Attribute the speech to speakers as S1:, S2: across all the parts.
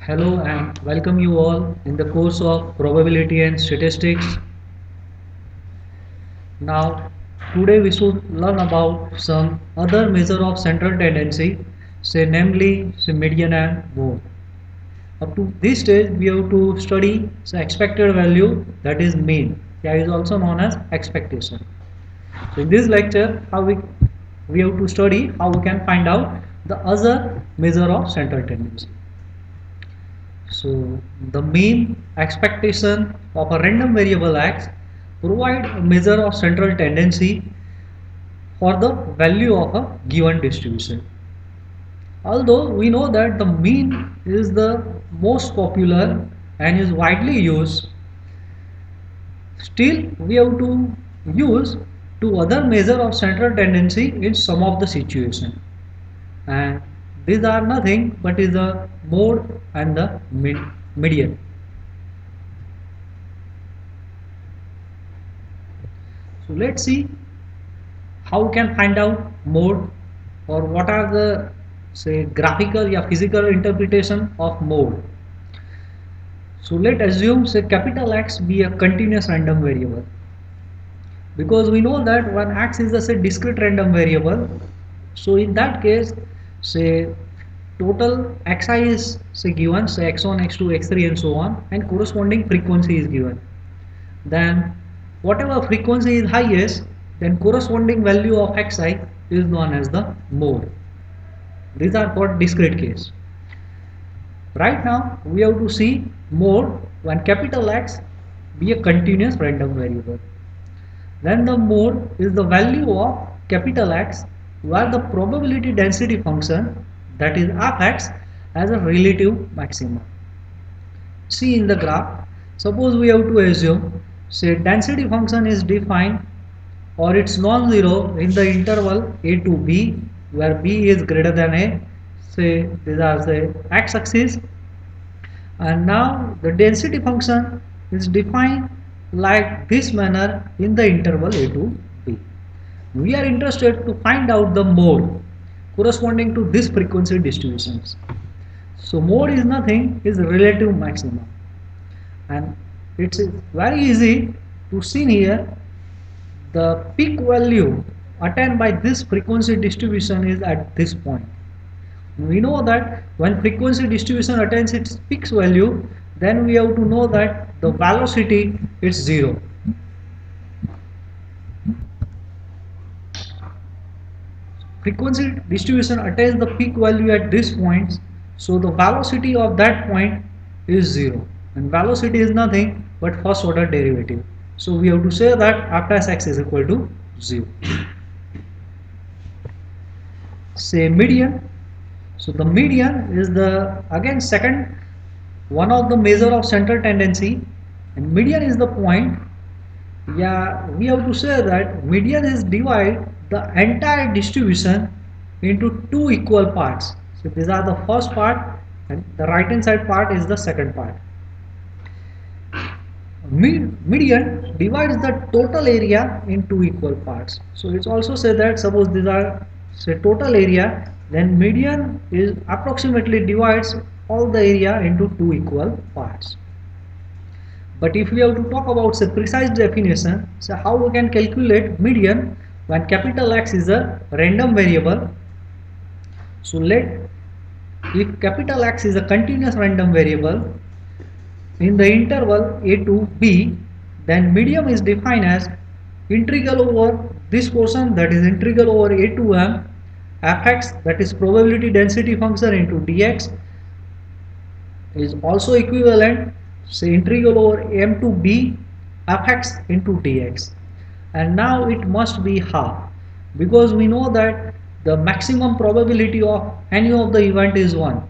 S1: Hello and welcome you all in the course of probability and statistics. Now, today we should learn about some other measure of central tendency, say namely say median and mode. Up to this stage, we have to study the expected value, that is mean. That is also known as expectation. So in this lecture, we have to study how we can find out the other measure of central tendency. So the mean expectation of a random variable x provide a measure of central tendency for the value of a given distribution. Although we know that the mean is the most popular and is widely used, still we have to use two other measure of central tendency in some of the situation, and these are nothing but is the mode and the median. So let's see how we can find out mode, or what are the say graphical or physical interpretation of mode. So let assume say capital X be a continuous random variable, because we know that when X is a say discrete random variable. So in that case, say total xi is say given, say x1 x2 x3 and so on, and corresponding frequency is given. Then whatever frequency is highest, then corresponding value of xi is known as the mode. These are for discrete case. Right now we have to see mode when capital X be a continuous random variable. Then the mode is the value of capital X where the probability density function, that is fx, has a relative maximum. See in the graph, suppose we have to assume say density function is defined or it's non-zero in the interval a to b, where b is greater than a, say these are say x-axis, and now the density function is defined like this manner in the interval a to b. We are interested to find out the mode corresponding to this frequency distributions. So mode is nothing, is relative maximum, and it's very easy to see here. The peak value attained by this frequency distribution is at this point. We know that when frequency distribution attains its peak value, then we have to know that the velocity is zero. Frequency distribution attains the peak value at this point, so the velocity of that point is zero, and velocity is nothing but first order derivative. So we have to say that after x is equal to 0. Say median. So the median is the again second one of the measure of central tendency, and median is the point. Yeah, we have to say that median is divide the entire distribution into two equal parts. So these are the first part, and the right hand side part is the second part. Median divides the total area into equal parts. So it's also said that suppose these are say total area, then median is approximately divides all the area into two equal parts. But if we have to talk about say precise definition, so how we can calculate median when capital X is a random variable. So let, if capital X is a continuous random variable in the interval a to b, then median is defined as integral over this portion, that is integral over a to m fx, that is probability density function, into dx is also equivalent say integral over m to b fx into dx, and now it must be half, because we know that the maximum probability of any of the event is 1.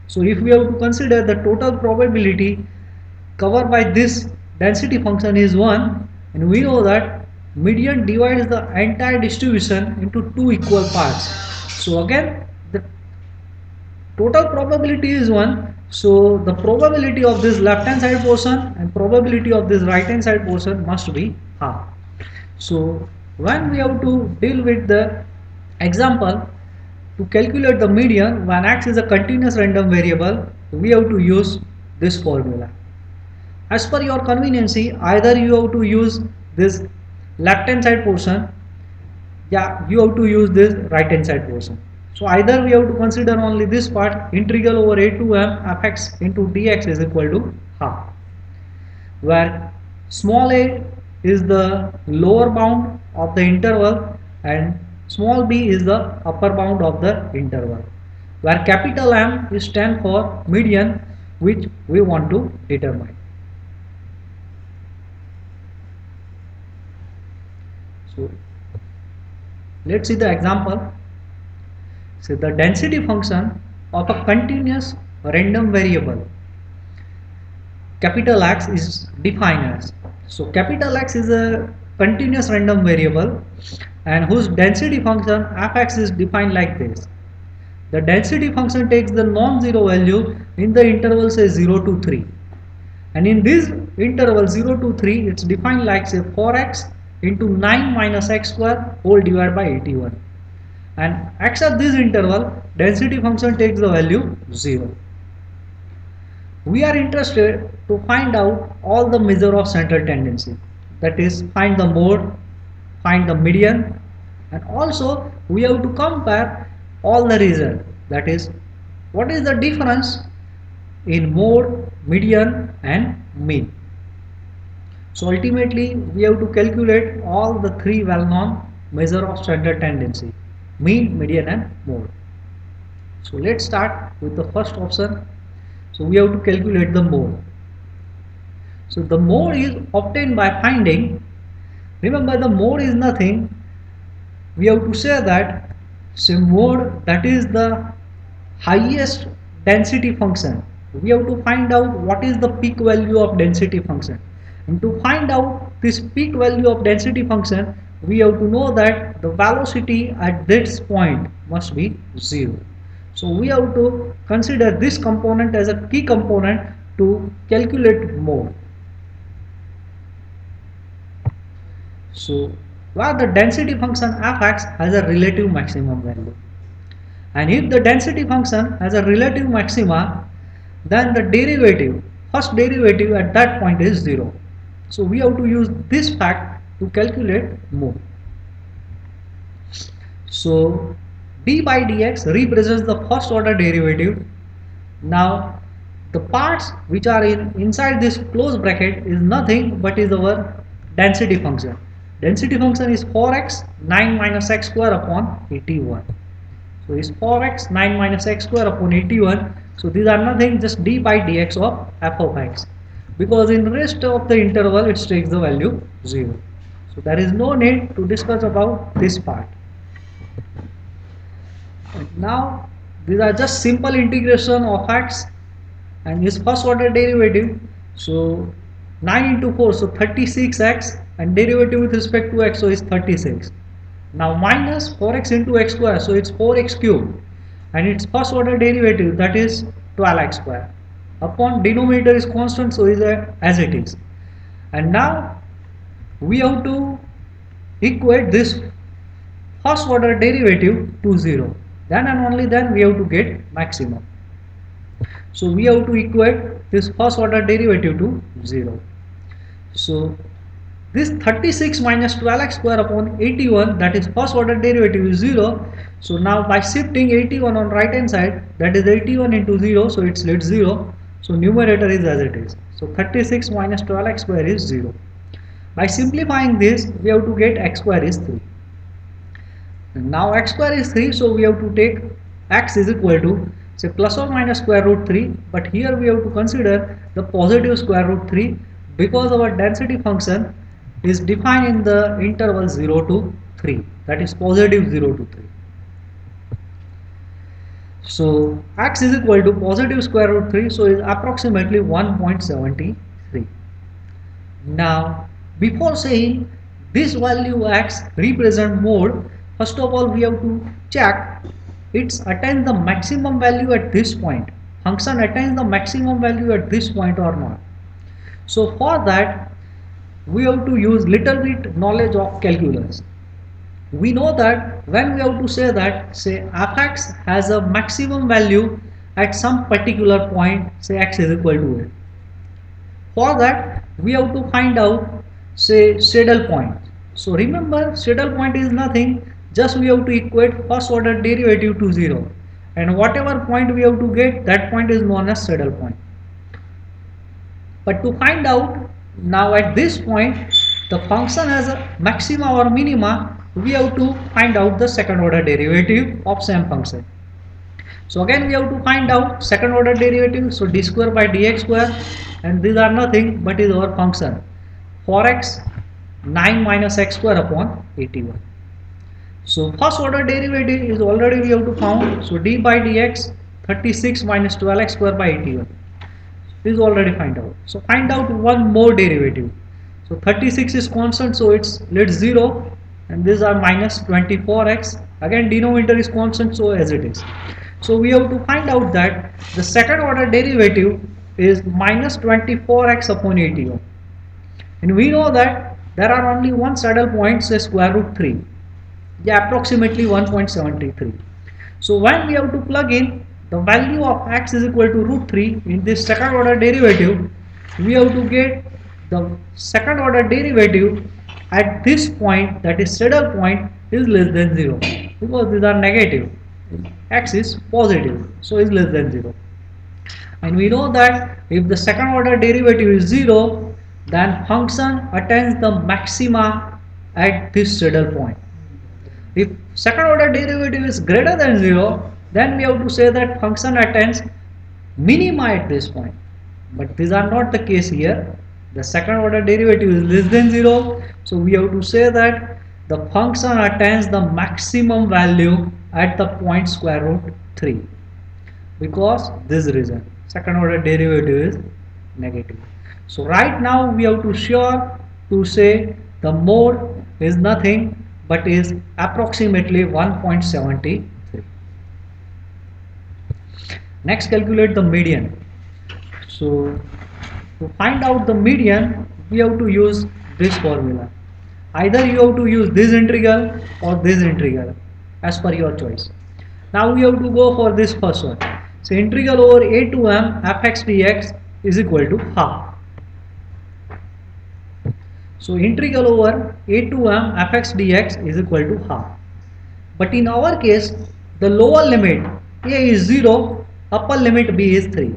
S1: So if we have to consider the total probability covered by this density function is 1, and we know that median divides the entire distribution into two equal parts. So again the total probability is 1, so the probability of this left hand side portion and probability of this right hand side portion must be half. So when we have to deal with the example, To calculate the median when x is a continuous random variable, we have to use this formula. As per your conveniency, either you have to use this left hand side portion, yeah, you have to use this right hand side portion. So either we have to consider only this part, integral over a to m fx into dx is equal to half, where small a is the lower bound of the interval and small b is the upper bound of the interval, where capital M is stand for median, which we want to determine. So let's see the example. So the density function of a continuous random variable capital X is defined as. So capital X is a continuous random variable and whose density function fx is defined like this. The density function takes the non-zero value in the interval say 0 to 3, and in this interval 0 to 3 it's defined like say 4x into 9 minus x square whole divided by 81, and except this interval density function takes the value 0. We are interested to find out all the measure of central tendency, that is find the mode, find the median, and also we have to compare all the result, that is what is the difference in mode, median and mean. So ultimately we have to calculate all the three well-known measure of central tendency: mean, median and mode. So let's start with the first option. So we have to calculate the mode. So the mode is obtained by finding, remember the mode is nothing, we have to say that so mode, that is the highest density function. We have to find out what is the peak value of density function, and to find out this peak value of density function we have to know that the velocity at this point must be 0. So we have to consider this component as a key component to calculate mode. So where the density function fx has a relative maximum value, and if the density function has a relative maxima, then the derivative, first derivative at that point is 0. So we have to use this fact to calculate mode. So d by dx represents the first order derivative. Now the parts which are inside this closed bracket is nothing but is our density function. Density function is 4x 9 minus x square upon 81. So is 4x 9 minus x square upon 81. So these are nothing, just d by dx of f of x, because in the rest of the interval it takes the value 0. So there is no need to discuss about this part. And now these are just simple integration of x and his first order derivative. So 9 into 4, so 36x, and derivative with respect to x, so is 36. Now minus 4x into x square, so it's 4x cube, and its first order derivative, that is 12x square, upon denominator is constant, so is as it is. And now we have to equate this first order derivative to 0, then and only then we have to get maximum. So we have to equate this first order derivative to 0. So this 36 minus 12x square upon 81, that is first order derivative is 0. So now by shifting 81 on right hand side, that is 81 into 0, so it's let 0. So numerator is as it is. So 36 minus 12x square is 0. By simplifying this, we have to get x square is 3. Now x square is 3, so we have to take x is equal to say plus or minus square root 3, but here we have to consider the positive square root 3 because our density function is defined in the interval 0 to 3, that is positive 0 to 3. So x is equal to positive square root 3, so is approximately 1.73. Now before saying this value x represent mode, first of all we have to check it's attains the maximum value at this point, function attains the maximum value at this point or not. So for that we have to use little bit knowledge of calculus. We know that when we have to say that, say fx has a maximum value at some particular point, say x is equal to a. For that we have to find out, say, saddle point. So remember, saddle point is nothing, just we have to equate first order derivative to 0, and whatever point we have to get, that point is known as saddle point. But to find out now at this point the function has a maxima or minima, we have to find out the second order derivative of same function. So again we have to find out second order derivative. So d square by dx square, and these are nothing but is our function for x 9 minus x square upon 81. So first order derivative is already we have to found. So d by dx 36 minus 12x square by 81 is already find out. So find out one more derivative. So 36 is constant, so it's let's 0, and these are minus 24x. Again denominator is constant, so as it is. So we have to find out that the second order derivative is minus 24x upon 81, and we know that there are only one saddle point, say square root 3, yeah, approximately 1.73. So when we have to plug in the value of x is equal to root 3 in this second order derivative, we have to get the second order derivative at this point, that is saddle point, is less than 0, because these are negative, x is positive, so is less than 0. And we know that if the second order derivative is 0, then function attains the maxima at this saddle point. If second order derivative is greater than 0, then we have to say that function attains minima at this point. But these are not the case here. The second order derivative is less than 0, so we have to say that the function attains the maximum value at the point square root 3, because this reason second order derivative is negative. So right now we have to sure to say the mode is nothing but is approximately 1.73. Next, calculate the median. So to find out the median, we have to use this formula. Either you have to use this integral or this integral, as per your choice. Now we have to go for this first one. So integral over a to m fx dx is equal to half. So integral over a to m fx dx is equal to half. But in our case, the lower limit a is 0, upper limit b is 3.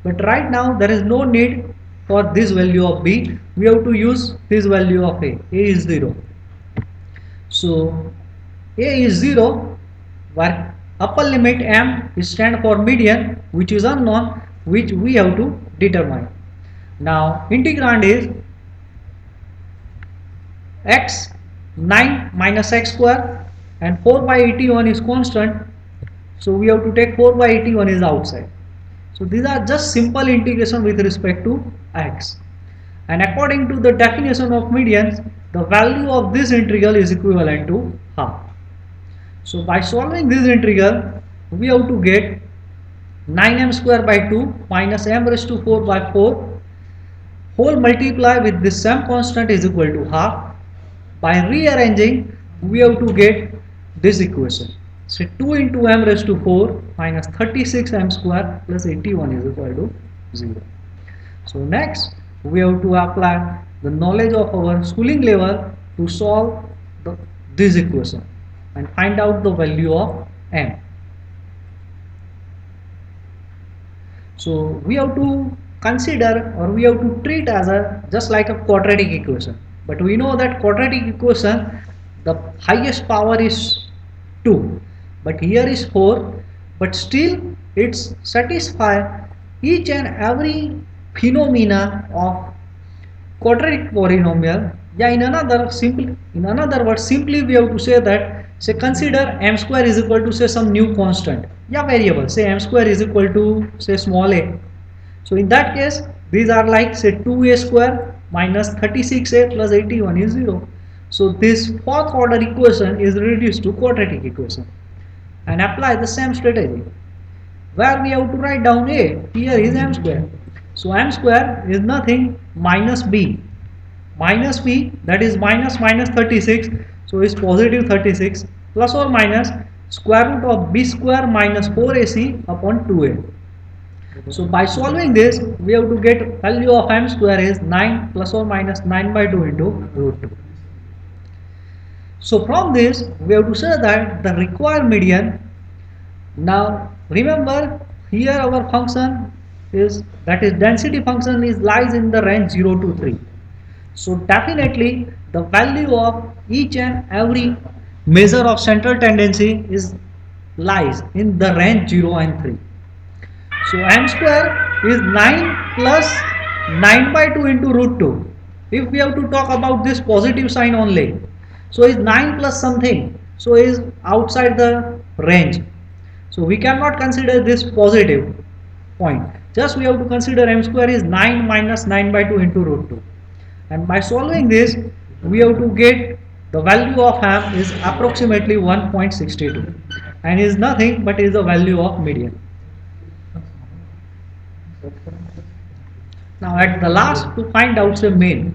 S1: But right now there is no need for this value of b. We have to use this value of a. A is 0. So a is 0, where upper limit m is stand for median, which is unknown, which we have to determine. Now integrand is x 9 minus x square, and 4 by 81 is constant, so we have to take 4 by 81 is outside. So these are just simple integration with respect to x, and according to the definition of medians, the value of this integral is equivalent to half. So by solving this integral, we have to get 9m square by 2 minus m raised to 4 by 4 whole multiply with this same constant is equal to half. By rearranging, we have to get this equation. So 2 into m raised to 4 minus 36m square plus 81 is equal to 0. So next, we have to apply the knowledge of our schooling level to solve this equation and find out the value of m. So we have to consider, or we have to treat as a just like a quadratic equation. But we know that quadratic equation, the highest power is 2, but here is 4, but still it's satisfy each and every phenomena of quadratic polynomial. Yeah, in another word, simply we have to say that, say consider m square is equal to say some new constant, yeah, variable, say m square is equal to say small a. So in that case, these are like say 2a square minus 36a plus 81 is 0. So this fourth order equation is reduced to quadratic equation, and apply the same strategy where we have to write down a. Here is m square. So m square is nothing minus b, that is minus 36. So is positive 36 plus or minus square root of b square minus 4ac upon 2a. So by solving this, we have to get value of m square is 9 plus or minus 9 by 2 into root 2. So from this, we have to say that the required median. Now remember here our function is, that is density function, is lies in the range 0 to 3. So definitely the value of each and every measure of central tendency is lies in the range 0 and 3. So m square is 9 plus 9 by 2 into root 2. If we have to talk about this positive sign only, so is 9 plus something, so is outside the range. So we cannot consider this positive point. Just we have to consider m square is 9 minus 9 by 2 into root 2. And by solving this, we have to get the value of m is approximately 1.62 and is nothing but is the value of median. Now at the last, to find out the mean.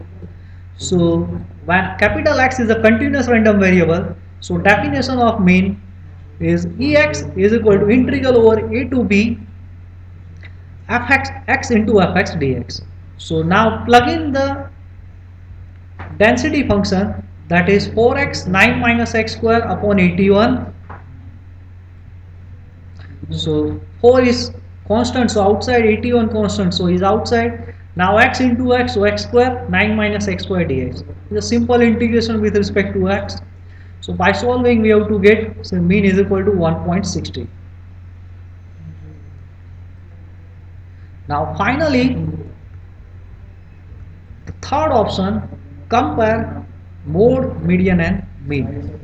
S1: So when capital X is a continuous random variable, so definition of mean is Ex is equal to integral over a to b fx x into fx dx. So now plug in the density function, that is 4x 9 minus x square upon 81. So 4 is constant, so outside 81 constant, so is outside. Now x into x, so x square 9 minus x square dx. It's a simple integration with respect to x. So by solving, we have to get, so mean is equal to 1.60. Now finally, the third option, compare mode, median and mean.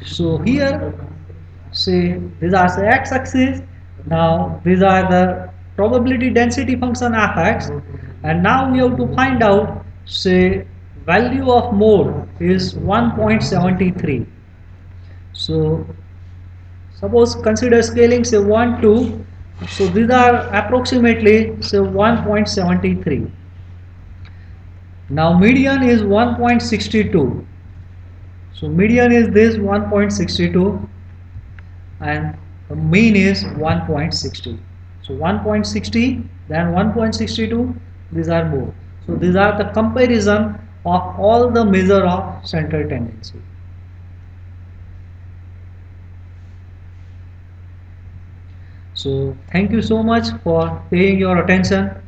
S1: So here, say these are the x-axis. Now these are the probability density function fx, and now we have to find out, say value of mode is 1.73. So suppose consider scaling, say 1 2, so these are approximately say 1.73. Now median is 1.62. So median is this 1.62 and the mean is 1.60. So 1.60, then 1.62, these are more. So these are the comparison of all the measure of central tendency. So thank you so much for paying your attention.